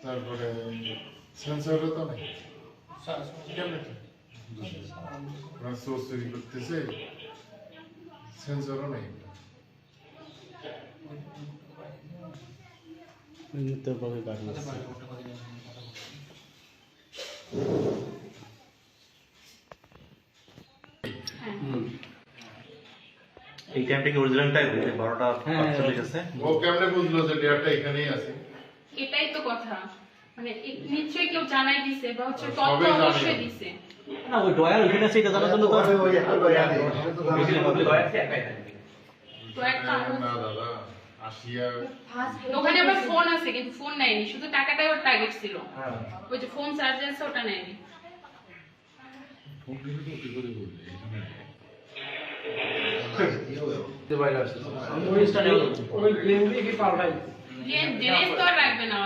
তারপরে সেন্সরও তো নেই, কেমনে সোর্স তৈরি করতেছে, সেন্সরও নেই। এই টাইমটা কি অরিজিনাল টাইম 12টা 45 আছে। ও কেমনে বুঝলো যে ডেয়ারটা এখানেই আছে? এটাই তো কথা, মানে নিশ্চয়ই কেউ জানাই দিছে বা হচ্ছে তথ্য সবাই জানে। অবশ্যই দিছে। না ওই ডয়ার ওখানে আছে এটা জানার জন্য তো তো একটা না দাদা, আসিয়া ওখানে আবার ফোন আছে কিন্তু ফোন নেয়নি, শুধু টাকাটাই ওর টার্গেট ছিল। ওই যে ফোন চার্জ আছে ওটা নেয়নি। ওই প্লেন দিয়ে কি পাল্টাই জিনিস তো আর রাখবে না।